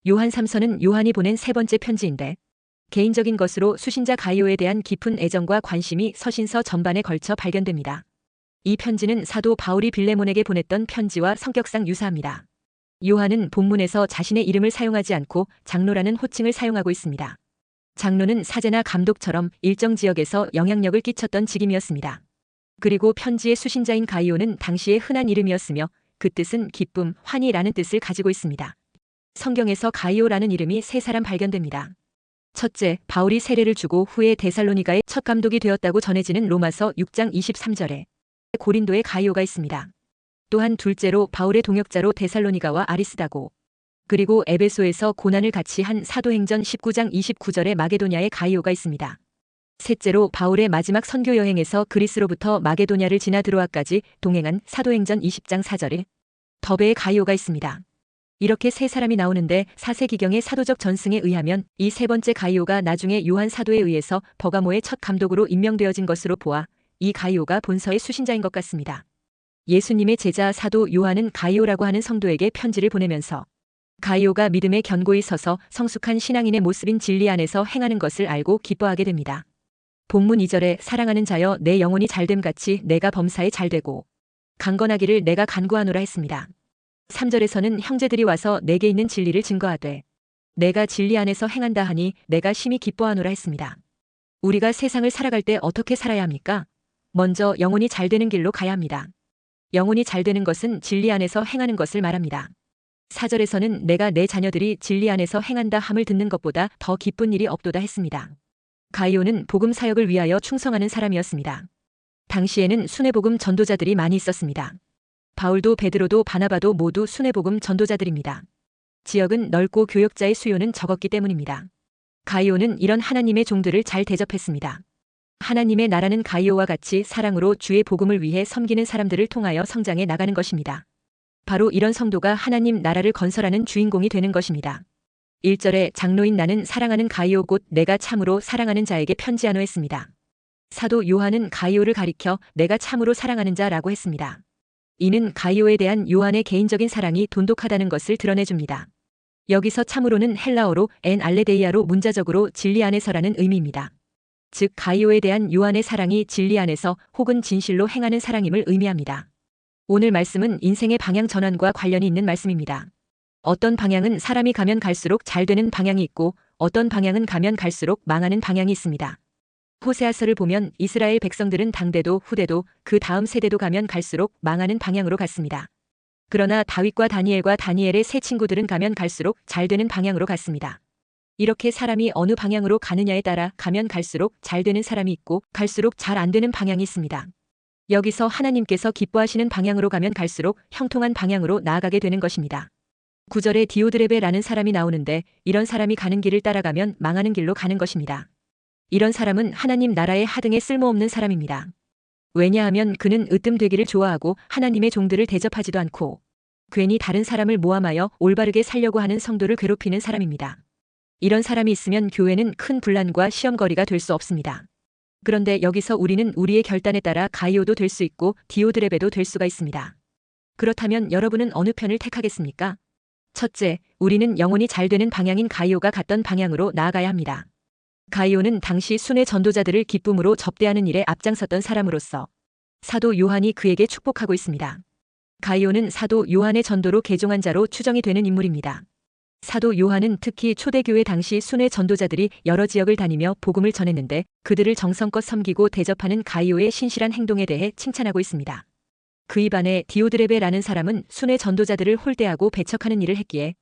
요한 3서는 요한이 보낸 세 번째 편지인데 개인적인 것으로 수신자 가이오에 대한 깊은 애정과 관심이 서신서 전반에 걸쳐 발견됩니다. 이 편지는 사도 바울이 빌레몬에게 보냈던 편지와 성격상 유사합니다. 요한은 본문에서 자신의 이름을 사용하지 않고 장로라는 호칭을 사용하고 있습니다. 장로는 사제나 감독처럼 일정 지역에서 영향력을 끼쳤던 직임이었습니다. 그리고 편지의 수신자인 가이오는 당시의 흔한 이름이었으며 그 뜻은 기쁨, 환희라는 뜻을 가지고 있습니다. 성경에서 가이오라는 이름이 세 사람 발견됩니다. 첫째, 바울이 세례를 주고 후에 데살로니가의 첫 감독이 되었다고 전해지는 로마서 6장 23절에 고린도에 가이오가 있습니다. 또한 둘째로 바울의 동역자로 데살로니가와 아리스다고, 그리고 에베소에서 고난을 같이 한 사도행전 19장 29절에 마게도냐의 가이오가 있습니다. 셋째로 바울의 마지막 선교 여행에서 그리스로부터 마게도냐를 지나 드로아까지 동행한 사도행전 20장 4절에 더베의 가이오가 있습니다. 이렇게 세 사람이 나오는데 4세기경의 사도적 전승에 의하면 이 세 번째 가이오가 나중에 요한 사도에 의해서 버가모의 첫 감독으로 임명되어진 것으로 보아 이 가이오가 본서의 수신자인 것 같습니다. 예수님의 제자 사도 요한은 가이오라고 하는 성도에게 편지를 보내면서 가이오가 믿음에 견고히 서서 성숙한 신앙인의 모습인 진리 안에서 행하는 것을 알고 기뻐하게 됩니다. 본문 2절에 사랑하는 자여 내 영혼이 잘됨 같이 내가 범사에 잘되고 강건하기를 내가 간구하노라 했습니다. 3절에서는 형제들이 와서 내게 있는 진리를 증거하되 내가 진리 안에서 행한다 하니 내가 심히 기뻐하노라 했습니다. 우리가 세상을 살아갈 때 어떻게 살아야 합니까? 먼저 영혼이 잘되는 길로 가야 합니다. 영혼이 잘되는 것은 진리 안에서 행하는 것을 말합니다. 4절에서는 내가 내 자녀들이 진리 안에서 행한다 함을 듣는 것보다 더 기쁜 일이 없도다 했습니다. 가이오는 복음 사역을 위하여 충성하는 사람이었습니다. 당시에는 순회복음 전도자들이 많이 있었습니다. 바울도 베드로도 바나바도 모두 순회복음 전도자들입니다. 지역은 넓고 교역자의 수요는 적었기 때문입니다. 가이오는 이런 하나님의 종들을 잘 대접했습니다. 하나님의 나라는 가이오와 같이 사랑으로 주의 복음을 위해 섬기는 사람들을 통하여 성장해 나가는 것입니다. 바로 이런 성도가 하나님 나라를 건설하는 주인공이 되는 것입니다. 1절에 장로인 나는 사랑하는 가이오 곧 내가 참으로 사랑하는 자에게 편지하노 했습니다. 사도 요한은 가이오를 가리켜 내가 참으로 사랑하는 자라고 했습니다. 이는 가이오에 대한 요한의 개인적인 사랑이 돈독하다는 것을 드러내줍니다. 여기서 참으로는 헬라어로 엔 알레데이아로 문자적으로 진리 안에서라는 의미입니다. 즉 가이오에 대한 요한의 사랑이 진리 안에서 혹은 진실로 행하는 사랑임을 의미합니다. 오늘 말씀은 인생의 방향 전환과 관련이 있는 말씀입니다. 어떤 방향은 사람이 가면 갈수록 잘 되는 방향이 있고 어떤 방향은 가면 갈수록 망하는 방향이 있습니다. 호세아서를 보면 이스라엘 백성들은 당대도 후대도 그 다음 세대도 가면 갈수록 망하는 방향으로 갔습니다. 그러나 다윗과 다니엘의 세 친구들은 가면 갈수록 잘 되는 방향으로 갔습니다. 이렇게 사람이 어느 방향으로 가느냐에 따라 가면 갈수록 잘 되는 사람이 있고 갈수록 잘 안 되는 방향이 있습니다. 여기서 하나님께서 기뻐하시는 방향으로 가면 갈수록 형통한 방향으로 나아가게 되는 것입니다. 9절에 디오드레베라는 사람이 나오는데 이런 사람이 가는 길을 따라가면 망하는 길로 가는 것입니다. 이런 사람은 하나님 나라의 하등에 쓸모없는 사람입니다. 왜냐하면 그는 으뜸되기를 좋아하고 하나님의 종들을 대접하지도 않고 괜히 다른 사람을 모함하여 올바르게 살려고 하는 성도를 괴롭히는 사람입니다. 이런 사람이 있으면 교회는 큰 분란과 시험거리가 될 수 없습니다. 그런데 여기서 우리는 우리의 결단에 따라 가이오도 될 수 있고 디오드레베도 될 수가 있습니다. 그렇다면 여러분은 어느 편을 택하겠습니까? 첫째, 우리는 영혼이 잘 되는 방향인 가이오가 갔던 방향으로 나아가야 합니다. 가이오는 당시 순회 전도자들을 기쁨으로 접대하는 일에 앞장섰던 사람으로서 사도 요한이 그에게 축복하고 있습니다. 가이오는 사도 요한의 전도로 개종한 자로 추정이 되는 인물입니다. 사도 요한은 특히 초대교회 당시 순회 전도자들이 여러 지역을 다니며 복음을 전했는데 그들을 정성껏 섬기고 대접하는 가이오의 신실한 행동에 대해 칭찬하고 있습니다. 그에 반해 디오드레베라는 사람은 순회 전도자들을 홀대하고 배척하는 일을 했기에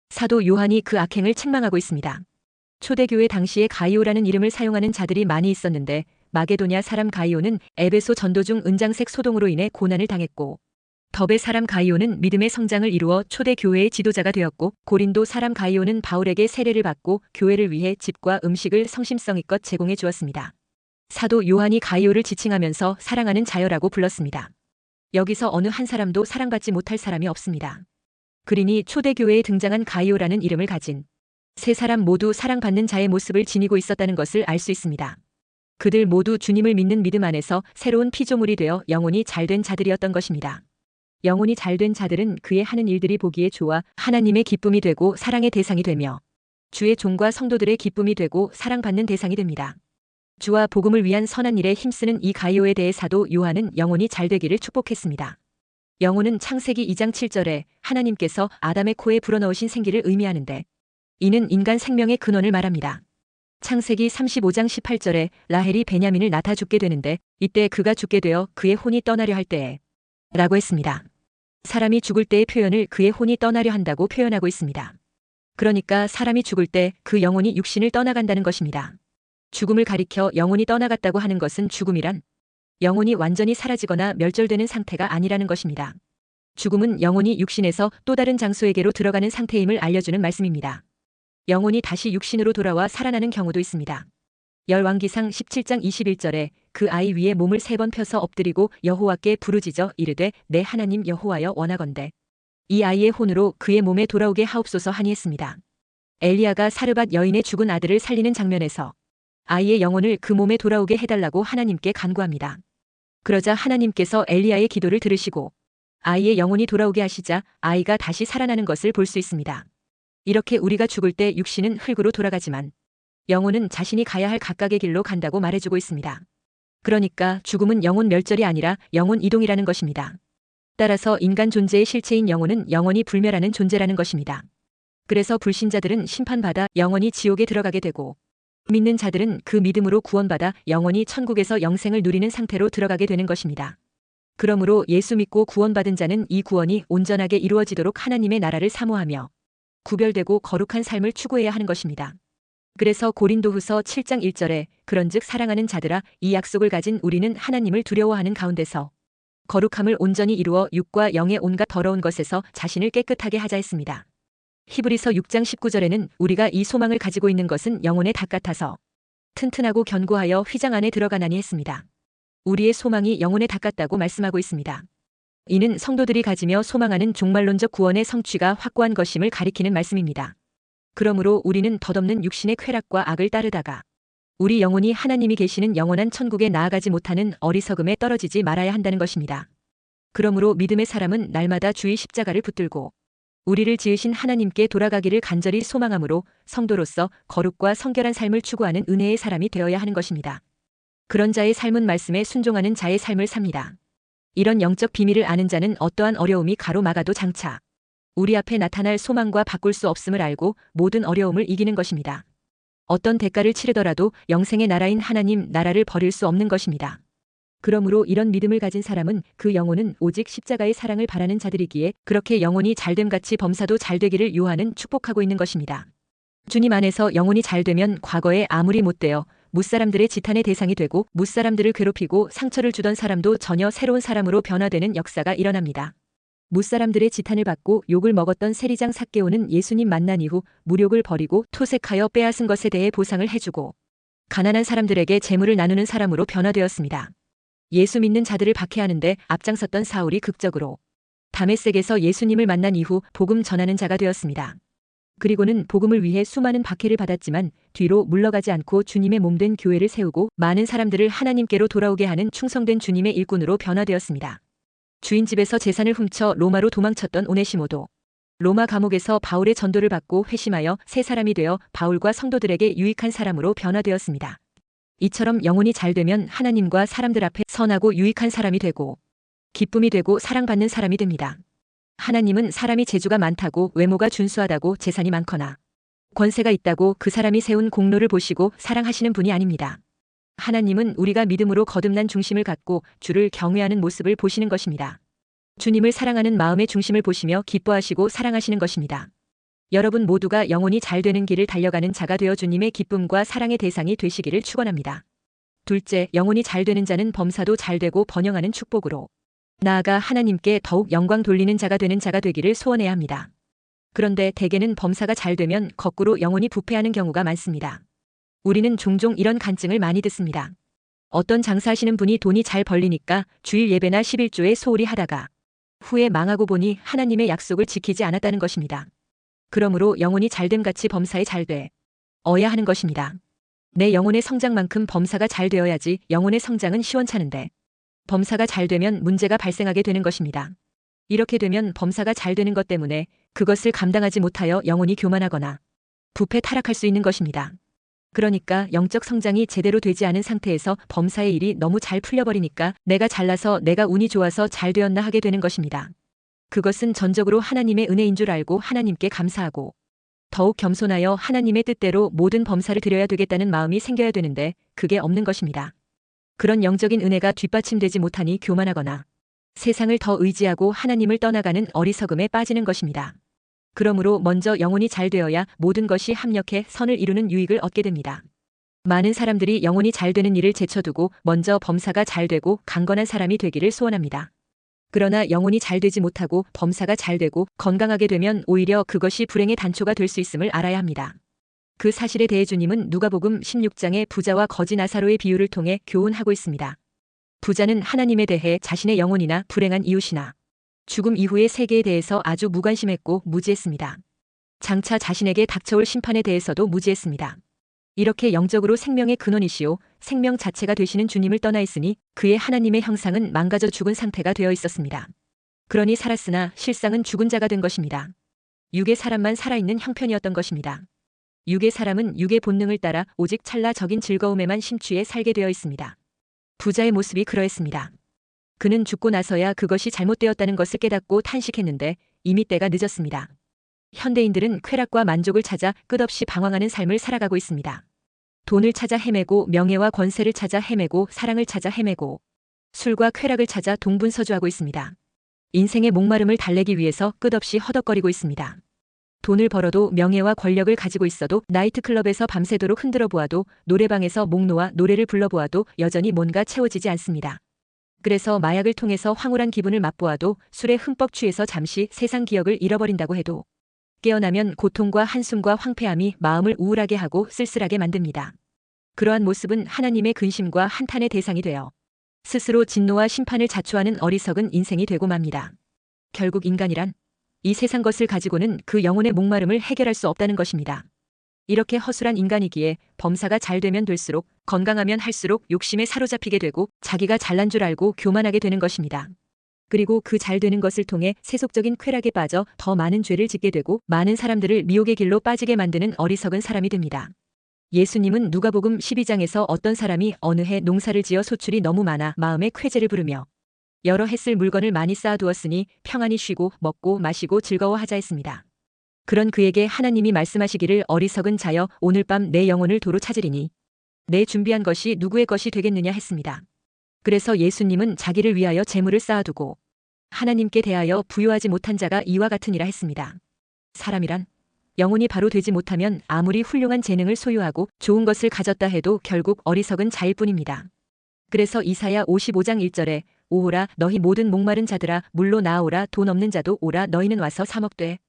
사도 요한이 그 악행을 책망하고 있습니다. 초대교회 당시에 가이오라는 이름을 사용하는 자들이 많이 있었는데 마게도냐 사람 가이오는 에베소 전도 중 은장색 소동으로 인해 고난을 당했고 더베 사람 가이오는 믿음의 성장을 이루어 초대교회의 지도자가 되었고 고린도 사람 가이오는 바울에게 세례를 받고 교회를 위해 집과 음식을 성심성의껏 제공해 주었습니다. 사도 요한이 가이오를 지칭하면서 사랑하는 자여라고 불렀습니다. 여기서 어느 한 사람도 사랑받지 못할 사람이 없습니다. 그러니 초대교회에 등장한 가이오라는 이름을 가진 세 사람 모두 사랑받는 자의 모습을 지니고 있었다는 것을 알 수 있습니다. 그들 모두 주님을 믿는 믿음 안에서 새로운 피조물이 되어 영혼이 잘된 자들이었던 것입니다. 영혼이 잘된 자들은 그의 하는 일들이 보기에 좋아 하나님의 기쁨이 되고 사랑의 대상이 되며 주의 종과 성도들의 기쁨이 되고 사랑받는 대상이 됩니다. 주와 복음을 위한 선한 일에 힘쓰는 이 가이오에 대해 사도 요한은 영혼이 잘되기를 축복했습니다. 영혼은 창세기 2장 7절에 하나님께서 아담의 코에 불어넣으신 생기를 의미하는데 이는 인간 생명의 근원을 말합니다. 창세기 35장 18절에 라헬이 베냐민을 낳아 죽게 되는데 이때 그가 죽게 되어 그의 혼이 떠나려 할 때에 라고 했습니다. 사람이 죽을 때의 표현을 그의 혼이 떠나려 한다고 표현하고 있습니다. 그러니까 사람이 죽을 때 그 영혼이 육신을 떠나간다는 것입니다. 죽음을 가리켜 영혼이 떠나갔다고 하는 것은 죽음이란 영혼이 완전히 사라지거나 멸절되는 상태가 아니라는 것입니다. 죽음은 영혼이 육신에서 또 다른 장소에게로 들어가는 상태임을 알려주는 말씀입니다. 영혼이 다시 육신으로 돌아와 살아나는 경우도 있습니다. 열왕기상 17장 21절에 그 아이 위에 몸을 3번 펴서 엎드리고 여호와께 부르짖어 이르되 내 하나님 여호와여 원하건대 이 아이의 혼으로 그의 몸에 돌아오게 하옵소서 하니 했습니다. 엘리야가 사르밧 여인의 죽은 아들을 살리는 장면에서 아이의 영혼을 그 몸에 돌아오게 해달라고 하나님께 간구합니다. 그러자 하나님께서 엘리야의 기도를 들으시고 아이의 영혼이 돌아오게 하시자 아이가 다시 살아나는 것을 볼 수 있습니다. 이렇게 우리가 죽을 때 육신은 흙으로 돌아가지만 영혼은 자신이 가야 할 각각의 길로 간다고 말해주고 있습니다. 그러니까 죽음은 영혼 멸절이 아니라 영혼 이동이라는 것입니다. 따라서 인간 존재의 실체인 영혼은 영원히 불멸하는 존재라는 것입니다. 그래서 불신자들은 심판받아 영원히 지옥에 들어가게 되고 믿는 자들은 그 믿음으로 구원받아 영원히 천국에서 영생을 누리는 상태로 들어가게 되는 것입니다. 그러므로 예수 믿고 구원받은 자는 이 구원이 온전하게 이루어지도록 하나님의 나라를 사모하며 구별되고 거룩한 삶을 추구해야 하는 것입니다. 그래서 고린도후서 7장 1절에 그런즉 사랑하는 자들아 이 약속을 가진 우리는 하나님을 두려워하는 가운데서 거룩함을 온전히 이루어 육과 영의 온갖 더러운 것에서 자신을 깨끗하게 하자 했습니다. 히브리서 6장 19절에는 우리가 이 소망을 가지고 있는 것은 영혼의 닭 같아서 튼튼하고 견고하여 휘장 안에 들어가나니 했습니다. 우리의 소망이 영혼의 닭 같다고 말씀하고 있습니다. 이는 성도들이 가지며 소망하는 종말론적 구원의 성취가 확고한 것임을 가리키는 말씀입니다. 그러므로 우리는 덧없는 육신의 쾌락과 악을 따르다가 우리 영혼이 하나님이 계시는 영원한 천국에 나아가지 못하는 어리석음에 떨어지지 말아야 한다는 것입니다. 그러므로 믿음의 사람은 날마다 주의 십자가를 붙들고 우리를 지으신 하나님께 돌아가기를 간절히 소망함으로 성도로서 거룩과 성결한 삶을 추구하는 은혜의 사람이 되어야 하는 것입니다. 그런 자의 삶은 말씀에 순종하는 자의 삶을 삽니다. 이런 영적 비밀을 아는 자는 어떠한 어려움이 가로막아도 장차 우리 앞에 나타날 소망과 바꿀 수 없음을 알고 모든 어려움을 이기는 것입니다. 어떤 대가를 치르더라도 영생의 나라인 하나님 나라를 버릴 수 없는 것입니다. 그러므로 이런 믿음을 가진 사람은 그 영혼은 오직 십자가의 사랑을 바라는 자들이기에 그렇게 영혼이 잘됨같이 범사도 잘되기를 요하는 축복하고 있는 것입니다. 주님 안에서 영혼이 잘되면 과거에 아무리 못되어 뭇사람들의 지탄의 대상이 되고 뭇사람들을 괴롭히고 상처를 주던 사람도 전혀 새로운 사람으로 변화되는 역사가 일어납니다. 뭇사람들의 지탄을 받고 욕을 먹었던 세리장 삭개오는 예수님 만난 이후 무욕을 버리고 토색하여 빼앗은 것에 대해 보상을 해주고 가난한 사람들에게 재물을 나누는 사람으로 변화되었습니다. 예수 믿는 자들을 박해하는데 앞장섰던 사울이 극적으로 다메섹에서 예수님을 만난 이후 복음 전하는 자가 되었습니다. 그리고는 복음을 위해 수많은 박해를 받았지만 뒤로 물러가지 않고 주님의 몸된 교회를 세우고 많은 사람들을 하나님께로 돌아오게 하는 충성된 주님의 일꾼으로 변화되었습니다. 주인 집에서 재산을 훔쳐 로마로 도망쳤던 오네시모도 로마 감옥에서 바울의 전도를 받고 회심하여 새 사람이 되어 바울과 성도들에게 유익한 사람으로 변화되었습니다. 이처럼 영혼이 잘되면 하나님과 사람들 앞에 선하고 유익한 사람이 되고 기쁨이 되고 사랑받는 사람이 됩니다. 하나님은 사람이 재주가 많다고 외모가 준수하다고 재산이 많거나 권세가 있다고 그 사람이 세운 공로를 보시고 사랑하시는 분이 아닙니다. 하나님은 우리가 믿음으로 거듭난 중심을 갖고 주를 경외하는 모습을 보시는 것입니다. 주님을 사랑하는 마음의 중심을 보시며 기뻐하시고 사랑하시는 것입니다. 여러분 모두가 영혼이 잘되는 길을 달려가는 자가 되어 주님의 기쁨과 사랑의 대상이 되시기를 축원합니다. 둘째, 영혼이 잘되는 자는 범사도 잘되고 번영하는 축복으로 나아가 하나님께 더욱 영광 돌리는 자가 되는 자가 되기를 소원해야 합니다. 그런데 대개는 범사가 잘되면 거꾸로 영혼이 부패하는 경우가 많습니다. 우리는 종종 이런 간증을 많이 듣습니다. 어떤 장사하시는 분이 돈이 잘 벌리니까 주일 예배나 11조에 소홀히 하다가 후에 망하고 보니 하나님의 약속을 지키지 않았다는 것입니다. 그러므로 영혼이 잘됨같이 범사에 잘돼 어야 하는 것입니다. 내 영혼의 성장만큼 범사가 잘 되어야지 영혼의 성장은 시원찮은데 범사가 잘 되면 문제가 발생하게 되는 것입니다. 이렇게 되면 범사가 잘 되는 것 때문에 그것을 감당하지 못하여 영혼이 교만하거나 부패 타락할 수 있는 것입니다. 그러니까 영적 성장이 제대로 되지 않은 상태에서 범사의 일이 너무 잘 풀려버리니까 내가 잘나서 내가 운이 좋아서 잘 되었나 하게 되는 것입니다. 그것은 전적으로 하나님의 은혜인 줄 알고 하나님께 감사하고 더욱 겸손하여 하나님의 뜻대로 모든 범사를 드려야 되겠다는 마음이 생겨야 되는데 그게 없는 것입니다. 그런 영적인 은혜가 뒷받침되지 못하니 교만하거나 세상을 더 의지하고 하나님을 떠나가는 어리석음에 빠지는 것입니다. 그러므로 먼저 영혼이 잘 되어야 모든 것이 합력해 선을 이루는 유익을 얻게 됩니다. 많은 사람들이 영혼이 잘 되는 일을 제쳐두고 먼저 범사가 잘 되고 강건한 사람이 되기를 소원합니다. 그러나 영혼이 잘 되지 못하고 범사가 잘 되고 건강하게 되면 오히려 그것이 불행의 단초가 될 수 있음을 알아야 합니다. 그 사실에 대해 주님은 누가복음 16장의 부자와 거지 나사로의 비유를 통해 교훈하고 있습니다. 부자는 하나님에 대해 자신의 영혼이나 불행한 이웃이나 죽음 이후의 세계에 대해서 아주 무관심했고 무지했습니다. 장차 자신에게 닥쳐올 심판에 대해서도 무지했습니다. 이렇게 영적으로 생명의 근원이시오 생명 자체가 되시는 주님을 떠나 있으니 그의 하나님의 형상은 망가져 죽은 상태가 되어 있었습니다. 그러니 살았으나 실상은 죽은 자가 된 것입니다. 육의 사람만 살아있는 형편이었던 것입니다. 육의 사람은 육의 본능을 따라 오직 찰나적인 즐거움에만 심취해 살게 되어 있습니다. 부자의 모습이 그러했습니다. 그는 죽고 나서야 그것이 잘못되었다는 것을 깨닫고 탄식했는데 이미 때가 늦었습니다. 현대인들은 쾌락과 만족을 찾아 끝없이 방황하는 삶을 살아가고 있습니다. 돈을 찾아 헤매고 명예와 권세를 찾아 헤매고 사랑을 찾아 헤매고 술과 쾌락을 찾아 동분서주하고 있습니다. 인생의 목마름을 달래기 위해서 끝없이 허덕거리고 있습니다. 돈을 벌어도 명예와 권력을 가지고 있어도 나이트클럽에서 밤새도록 흔들어 보아도 노래방에서 목 놓아 노래를 불러보아도 여전히 뭔가 채워지지 않습니다. 그래서 마약을 통해서 황홀한 기분을 맛보아도 술에 흠뻑 취해서 잠시 세상 기억을 잃어버린다고 해도 깨어나면 고통과 한숨과 황폐함이 마음을 우울하게 하고 쓸쓸하게 만듭니다. 그러한 모습은 하나님의 근심과 한탄의 대상이 되어 스스로 진노와 심판을 자초하는 어리석은 인생이 되고 맙니다. 결국 인간이란 이 세상 것을 가지고는 그 영혼의 목마름을 해결할 수 없다는 것입니다. 이렇게 허술한 인간이기에 범사가 잘 되면 될수록 건강하면 할수록 욕심에 사로잡히게 되고 자기가 잘난 줄 알고 교만하게 되는 것입니다. 그리고 그 잘 되는 것을 통해 세속적인 쾌락에 빠져 더 많은 죄를 짓게 되고 많은 사람들을 미혹의 길로 빠지게 만드는 어리석은 사람이 됩니다. 예수님은 누가복음 12장에서 어떤 사람이 어느 해 농사를 지어 소출이 너무 많아 마음에 쾌재를 부르며 여러 해 쓸 물건을 많이 쌓아두었으니 평안히 쉬고 먹고 마시고 즐거워하자 했습니다. 그런 그에게 하나님이 말씀하시기를 어리석은 자여 오늘 밤 내 영혼을 도로 찾으리니 내 준비한 것이 누구의 것이 되겠느냐 했습니다. 그래서 예수님은 자기를 위하여 재물을 쌓아두고 하나님께 대하여 부유하지 못한 자가 이와 같으니라 했습니다. 사람이란 영혼이 바로 되지 못하면 아무리 훌륭한 재능을 소유하고 좋은 것을 가졌다 해도 결국 어리석은 자일 뿐입니다. 그래서 이사야 55장 1절에 오호라 너희 모든 목마른 자들아 물로 나아오라 돈 없는 자도 오라 너희는 와서 사 먹되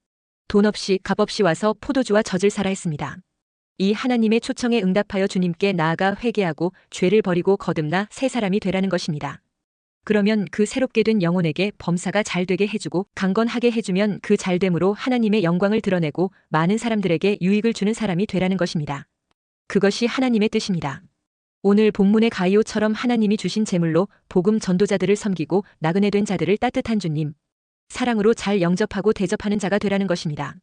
돈 없이 값 없이 와서 포도주와 젖을 사라 했습니다. 이 하나님의 초청에 응답하여 주님께 나아가 회개하고 죄를 버리고 거듭나 새 사람이 되라는 것입니다. 그러면 그 새롭게 된 영혼에게 범사가 잘 되게 해주고 강건하게 해주면 그 잘됨으로 하나님의 영광을 드러내고 많은 사람들에게 유익을 주는 사람이 되라는 것입니다. 그것이 하나님의 뜻입니다. 오늘 본문의 가이오처럼 하나님이 주신 재물로 복음 전도자들을 섬기고 나그네 된 자들을 따뜻한 주님 사랑으로 잘 영접하고 대접하는 자가 되라는 것입니다.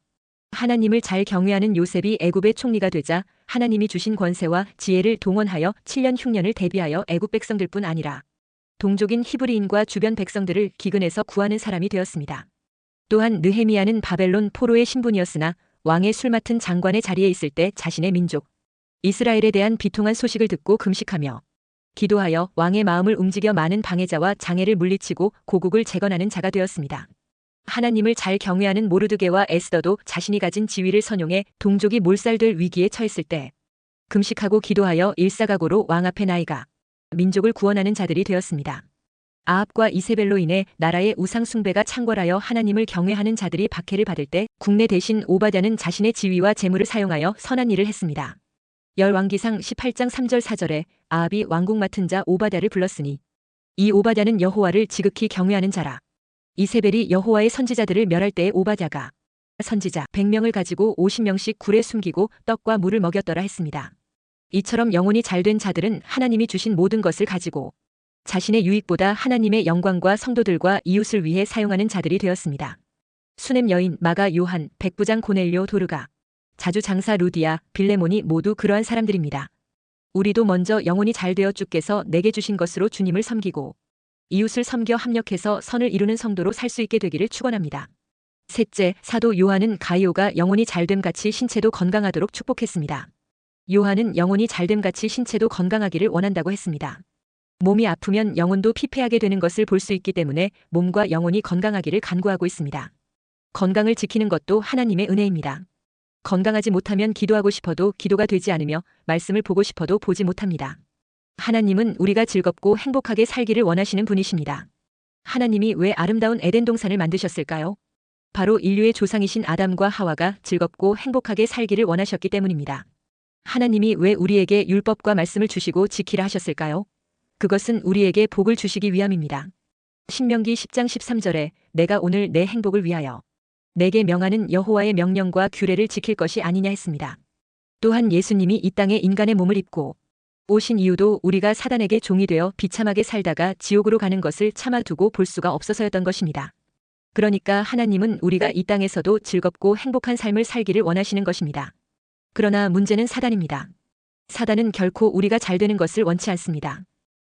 하나님을 잘 경외하는 요셉이 애굽의 총리가 되자 하나님이 주신 권세와 지혜를 동원하여 7년 흉년을 대비하여 애굽 백성들뿐 아니라 동족인 히브리인과 주변 백성들을 기근에서 구하는 사람이 되었습니다. 또한 느헤미야는 바벨론 포로의 신분이었으나 왕의 술 맡은 장관의 자리에 있을 때 자신의 민족 이스라엘에 대한 비통한 소식을 듣고 금식하며 기도하여 왕의 마음을 움직여 많은 방해자와 장애를 물리치고 고국을 재건하는 자가 되었습니다. 하나님을 잘 경외하는 모르드게와 에스더도 자신이 가진 지위를 선용해 동족이 몰살될 위기에 처했을 때 금식하고 기도하여 일사각오로 왕 앞에 나이가 민족을 구원하는 자들이 되었습니다. 아합과 이세벨로 인해 나라의 우상 숭배가 창궐하여 하나님을 경외하는 자들이 박해를 받을 때 국내 대신 오바댜는 자신의 지위와 재물을 사용하여 선한 일을 했습니다. 열왕기상 18장 3절 4절에 아합이 왕국 맡은 자 오바댜를 불렀으니 이 오바댜는 여호와를 지극히 경외하는 자라. 이세벨이 여호와의 선지자들을 멸할 때에 오바댜가 선지자 100명을 가지고 50명씩 굴에 숨기고 떡과 물을 먹였더라 했습니다. 이처럼 영혼이 잘된 자들은 하나님이 주신 모든 것을 가지고 자신의 유익보다 하나님의 영광과 성도들과 이웃을 위해 사용하는 자들이 되었습니다. 수넴 여인, 마가, 요한, 백부장 고넬료, 도르가, 자주 장사 루디아, 빌레몬이 모두 그러한 사람들입니다. 우리도 먼저 영혼이 잘 되어 주께서 내게 주신 것으로 주님을 섬기고 이웃을 섬겨 합력해서 선을 이루는 성도로 살 수 있게 되기를 축원합니다. 셋째, 사도 요한은 가이오가 영혼이 잘됨같이 신체도 건강하도록 축복했습니다. 요한은 영혼이 잘됨같이 신체도 건강하기를 원한다고 했습니다. 몸이 아프면 영혼도 피폐하게 되는 것을 볼 수 있기 때문에 몸과 영혼이 건강하기를 간구하고 있습니다. 건강을 지키는 것도 하나님의 은혜입니다. 건강하지 못하면 기도하고 싶어도 기도가 되지 않으며 말씀을 보고 싶어도 보지 못합니다. 하나님은 우리가 즐겁고 행복하게 살기를 원하시는 분이십니다. 하나님이 왜 아름다운 에덴 동산을 만드셨을까요? 바로 인류의 조상이신 아담과 하와가 즐겁고 행복하게 살기를 원하셨기 때문입니다. 하나님이 왜 우리에게 율법과 말씀을 주시고 지키라 하셨을까요? 그것은 우리에게 복을 주시기 위함입니다. 신명기 10장 13절에 내가 오늘 내 행복을 위하여 내게 명하는 여호와의 명령과 규례를 지킬 것이 아니냐 했습니다. 또한 예수님이 이 땅에 인간의 몸을 입고 오신 이유도 우리가 사단에게 종이 되어 비참하게 살다가 지옥으로 가는 것을 참아두고 볼 수가 없어서였던 것입니다. 그러니까 하나님은 우리가 이 땅에서도 즐겁고 행복한 삶을 살기를 원하시는 것입니다. 그러나 문제는 사단입니다. 사단은 결코 우리가 잘 되는 것을 원치 않습니다.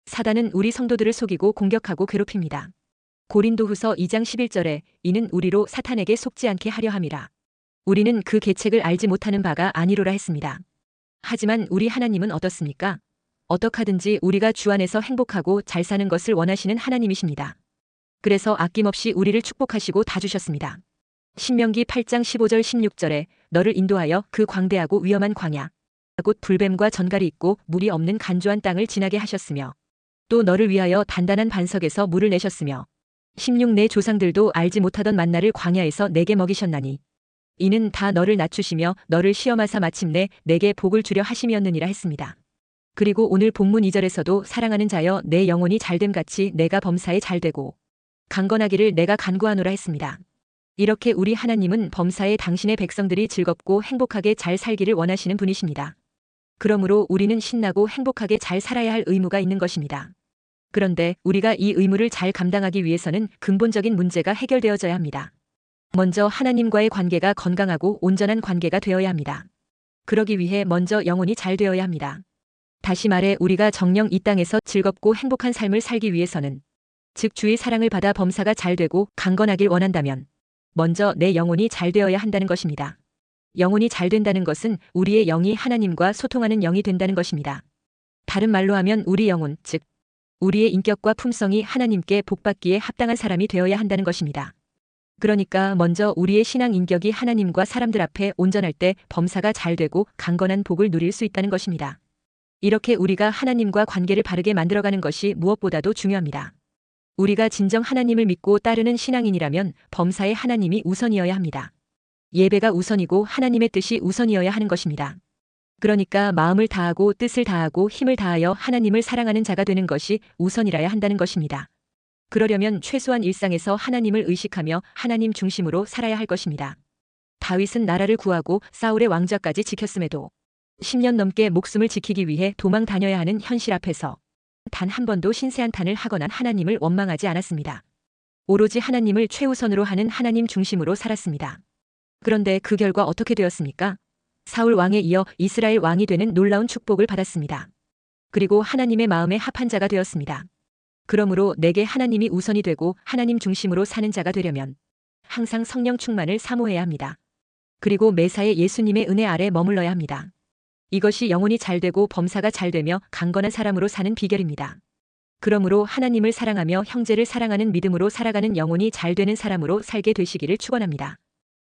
사단은 우리 성도들을 속이고 공격하고 괴롭힙니다. 고린도후서 2장 11절에 이는 우리로 사탄에게 속지 않게 하려 함이라. 우리는 그 계책을 알지 못하는 바가 아니로라 했습니다. 하지만 우리 하나님은 어떻습니까? 어떡하든지 우리가 주 안에서 행복하고 잘 사는 것을 원하시는 하나님이십니다. 그래서 아낌없이 우리를 축복하시고 다 주셨습니다. 신명기 8장 15절 16절에 너를 인도하여 그 광대하고 위험한 광야 곧 불뱀과 전갈이 있고 물이 없는 간조한 땅을 지나게 하셨으며 또 너를 위하여 단단한 반석에서 물을 내셨으며 16 내 조상들도 알지 못하던 만나를 광야에서 내게 먹이셨나니 이는 다 너를 낮추시며 너를 시험하사 마침내 내게 복을 주려 하심이었느니라 했습니다. 그리고 오늘 본문 2절에서도 사랑하는 자여 내 영혼이 잘됨같이 내가 범사에 잘되고 강건하기를 내가 간구하노라 했습니다. 이렇게 우리 하나님은 범사에 당신의 백성들이 즐겁고 행복하게 잘 살기를 원하시는 분이십니다. 그러므로 우리는 신나고 행복하게 잘 살아야 할 의무가 있는 것입니다. 그런데 우리가 이 의무를 잘 감당하기 위해서는 근본적인 문제가 해결되어져야 합니다. 먼저 하나님과의 관계가 건강하고 온전한 관계가 되어야 합니다. 그러기 위해 먼저 영혼이 잘 되어야 합니다. 다시 말해 우리가 정녕 이 땅에서 즐겁고 행복한 삶을 살기 위해서는 즉 주의 사랑을 받아 범사가 잘 되고 강건하길 원한다면 먼저 내 영혼이 잘 되어야 한다는 것입니다. 영혼이 잘 된다는 것은 우리의 영이 하나님과 소통하는 영이 된다는 것입니다. 다른 말로 하면 우리 영혼, 즉 우리의 인격과 품성이 하나님께 복받기에 합당한 사람이 되어야 한다는 것입니다. 그러니까 먼저 우리의 신앙 인격이 하나님과 사람들 앞에 온전할 때 범사가 잘 되고 강건한 복을 누릴 수 있다는 것입니다. 이렇게 우리가 하나님과 관계를 바르게 만들어가는 것이 무엇보다도 중요합니다. 우리가 진정 하나님을 믿고 따르는 신앙인이라면 범사에 하나님이 우선이어야 합니다. 예배가 우선이고 하나님의 뜻이 우선이어야 하는 것입니다. 그러니까 마음을 다하고 뜻을 다하고 힘을 다하여 하나님을 사랑하는 자가 되는 것이 우선이라야 한다는 것입니다. 그러려면 최소한 일상에서 하나님을 의식하며 하나님 중심으로 살아야 할 것입니다. 다윗은 나라를 구하고 사울의 왕좌까지 지켰음에도 10년 넘게 목숨을 지키기 위해 도망 다녀야 하는 현실 앞에서 단 한 번도 신세한탄을 하거나 하나님을 원망하지 않았습니다. 오로지 하나님을 최우선으로 하는 하나님 중심으로 살았습니다. 그런데 그 결과 어떻게 되었습니까? 사울 왕에 이어 이스라엘 왕이 되는 놀라운 축복을 받았습니다. 그리고 하나님의 마음에 합한 자가 되었습니다. 그러므로 내게 하나님이 우선이 되고 하나님 중심으로 사는 자가 되려면 항상 성령 충만을 사모해야 합니다. 그리고 매사에 예수님의 은혜 아래 머물러야 합니다. 이것이 영혼이 잘 되고 범사가 잘 되며 강건한 사람으로 사는 비결입니다. 그러므로 하나님을 사랑하며 형제를 사랑하는 믿음으로 살아가는 영혼이 잘 되는 사람으로 살게 되시기를 축원합니다.